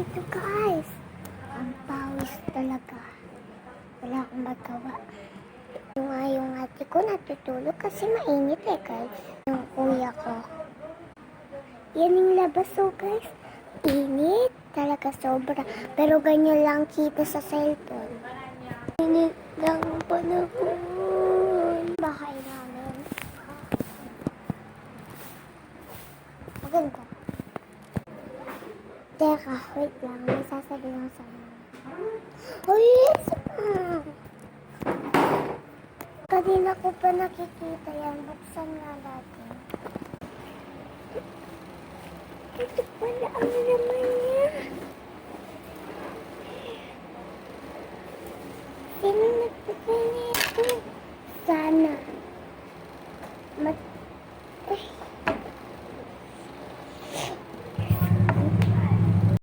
dito, guys. Ang pawis talaga. Wala akong magawa. Yung ate ko natutulog kasi mainit guys. Yung kuya ko. Yan yung labas guys. Init talaga sobra. Pero ganyan lang kita sa cellphone. Init lang panahon. Bahay namin. Maganda. Teka, wait lang. May sasabihin ko sa inyo. Oh yes! Kanina ko pa nakikita yan. Buksan nga natin. Ito pala ang naman yan.